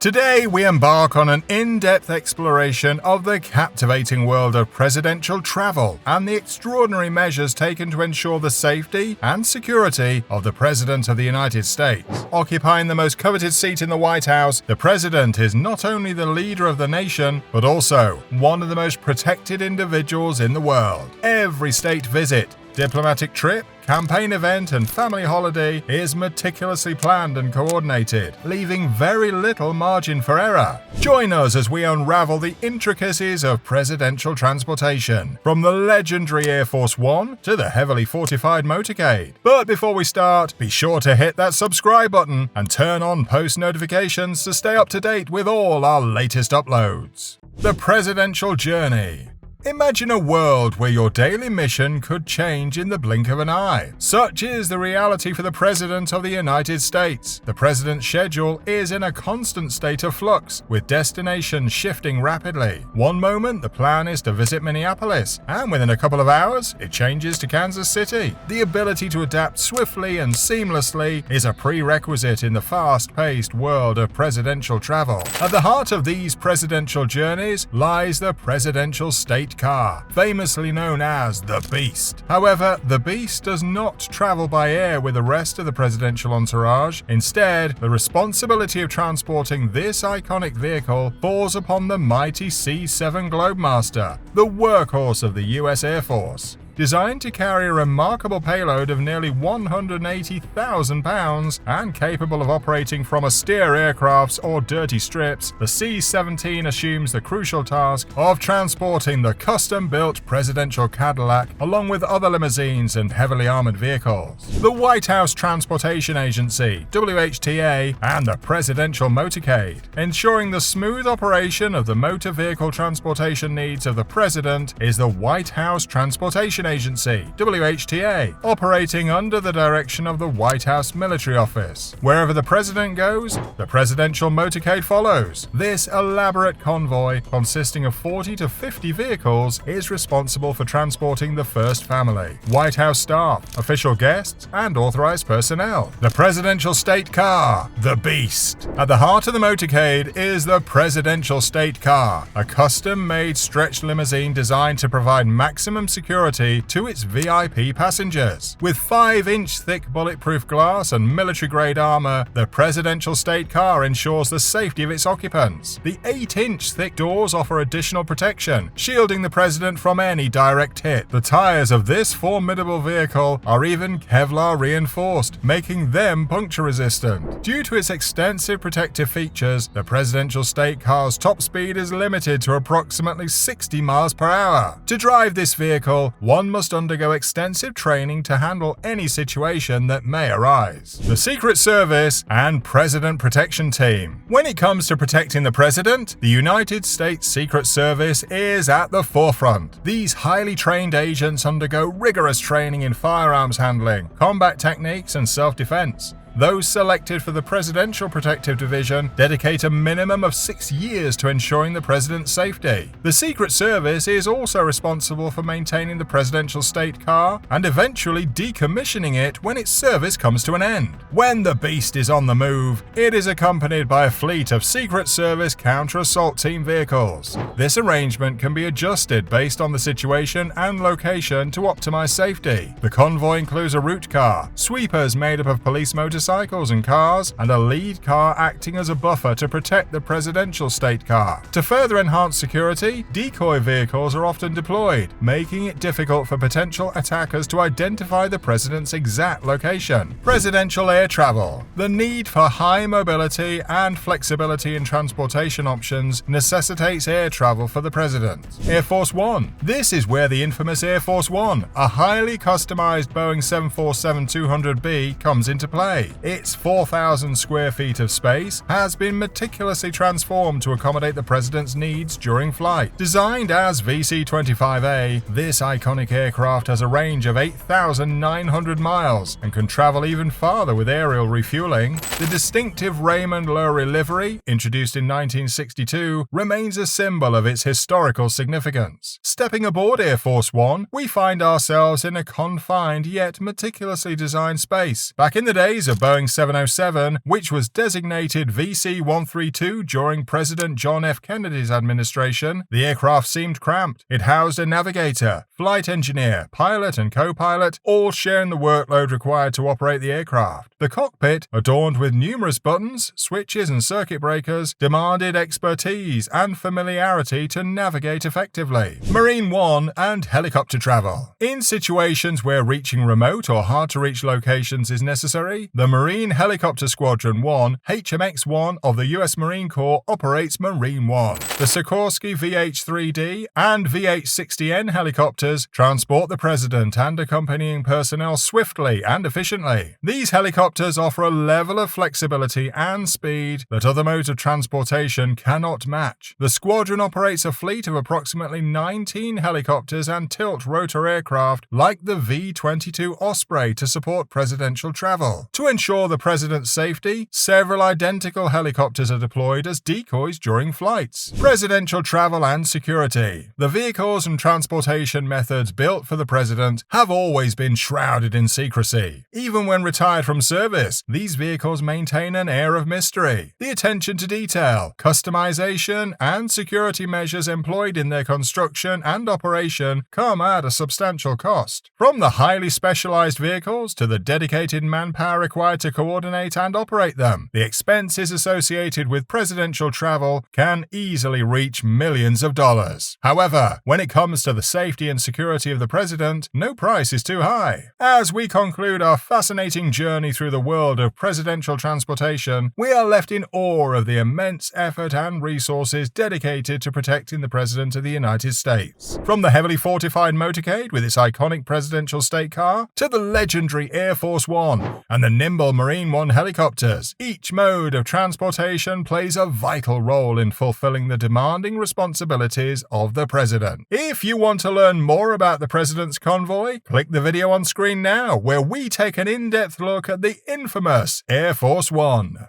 Today, we embark on an in-depth exploration of the captivating world of presidential travel and the extraordinary measures taken to ensure the safety and security of the President of the United States. Occupying the most coveted seat in the White House, the President is not only the leader of the nation, but also one of the most protected individuals in the world. Every state visit, diplomatic trip, campaign event, and family holiday is meticulously planned and coordinated, leaving very little margin for error. Join us as we unravel the intricacies of presidential transportation, from the legendary Air Force One to the heavily fortified Motorcade. But before we start, be sure to hit that subscribe button and turn on post notifications to stay up to date with all our latest uploads. The Presidential Journey. Imagine a world where your daily mission could change in the blink of an eye. Such is the reality for the President of the United States. The President's schedule is in a constant state of flux, with destinations shifting rapidly. One moment, the plan is to visit Minneapolis, and within a couple of hours, it changes to Kansas City. The ability to adapt swiftly and seamlessly is a prerequisite in the fast-paced world of presidential travel. At the heart of these presidential journeys lies the presidential state car, famously known as the Beast. However, the Beast does not travel by air with the rest of the presidential entourage. Instead, the responsibility of transporting this iconic vehicle falls upon the mighty C-7 Globemaster, the workhorse of the U.S. Air Force. Designed to carry a remarkable payload of nearly 180,000 pounds and capable of operating from austere aircrafts or dirty strips, the C-17 assumes the crucial task of transporting the custom-built presidential Cadillac along with other limousines and heavily armored vehicles. The White House Transportation Agency, WHTA, and the Presidential Motorcade, ensuring the smooth operation of the motor vehicle transportation needs of the President, is the White House Transportation Agency, WHTA, operating under the direction of the White House Military Office. Wherever the President goes, the Presidential Motorcade follows. This elaborate convoy, consisting of 40 to 50 vehicles, is responsible for transporting the First Family, White House staff, official guests, and authorized personnel. The Presidential State Car, the Beast. At the heart of the motorcade is the Presidential State Car, a custom-made stretch limousine designed to provide maximum security to its VIP passengers. With 5-inch thick bulletproof glass and military-grade armor, the Presidential State Car ensures the safety of its occupants. The 8-inch thick doors offer additional protection, shielding the President from any direct hit. The tires of this formidable vehicle are even Kevlar reinforced, making them puncture-resistant. Due to its extensive protective features, the Presidential State Car's top speed is limited to approximately 60 miles per hour. To drive this vehicle, one must undergo extensive training to handle any situation that may arise. The Secret Service and President Protection Team. When it comes to protecting the President, the United States Secret Service is at the forefront. These highly trained agents undergo rigorous training in firearms handling, combat techniques, and self-defense. Those selected for the Presidential Protective Division dedicate a minimum of 6 years to ensuring the President's safety. The Secret Service is also responsible for maintaining the Presidential State Car and eventually decommissioning it when its service comes to an end. When the Beast is on the move, it is accompanied by a fleet of Secret Service counter-assault team vehicles. This arrangement can be adjusted based on the situation and location to optimize safety. The convoy includes a route car, sweepers made up of police motorcycles and cars, and a lead car acting as a buffer to protect the Presidential State Car. To further enhance security, decoy vehicles are often deployed, making it difficult for potential attackers to identify the President's exact location. Presidential air travel. The need for high mobility and flexibility in transportation options necessitates air travel for the President. Air Force One. This is where the infamous Air Force One, a highly customized Boeing 747-200B, comes into play. Its 4,000 square feet of space has been meticulously transformed to accommodate the President's needs during flight. Designed as VC-25A, this iconic aircraft has a range of 8,900 miles and can travel even farther with aerial refueling. The distinctive Raymond Lurie livery, introduced in 1962, remains a symbol of its historical significance. Stepping aboard Air Force One, we find ourselves in a confined yet meticulously designed space. Back in the days of Boeing 707, which was designated VC-132 during President John F. Kennedy's administration, the aircraft seemed cramped. It housed a navigator, flight engineer, pilot, and co-pilot, all sharing the workload required to operate the aircraft. The cockpit, adorned with numerous buttons, switches, and circuit breakers, demanded expertise and familiarity to navigate effectively. Marine One and helicopter travel. In situations where reaching remote or hard-to-reach locations is necessary, the Marine Helicopter Squadron 1, HMX-1 of the U.S. Marine Corps operates Marine One. The Sikorsky VH-3D and VH-60N helicopters transport the President and accompanying personnel swiftly and efficiently. These helicopters offer a level of flexibility and speed that other modes of transportation cannot match. The squadron operates a fleet of approximately 19 helicopters and tilt-rotor aircraft like the V-22 Osprey to support presidential travel. To ensure the President's safety, several identical helicopters are deployed as decoys during flights. Presidential travel and security. The vehicles and transportation methods built for the President have always been shrouded in secrecy. Even when retired from service, these vehicles maintain an air of mystery. The attention to detail, customization, and security measures employed in their construction and operation come at a substantial cost. From the highly specialized vehicles to the dedicated manpower required to coordinate and operate them, the expenses associated with presidential travel can easily reach millions of dollars. However, when it comes to the safety and security of the President, no price is too high. As we conclude our fascinating journey through the world of presidential transportation, we are left in awe of the immense effort and resources dedicated to protecting the President of the United States. From the heavily fortified Motorcade with its iconic presidential state car, to the legendary Air Force One and the nimble Marine One helicopters, each mode of transportation plays a vital role in fulfilling the demanding responsibilities of the President. If you want to learn more about the President's Convoy, click the video on screen now, where we take an in-depth look at the infamous Air Force One.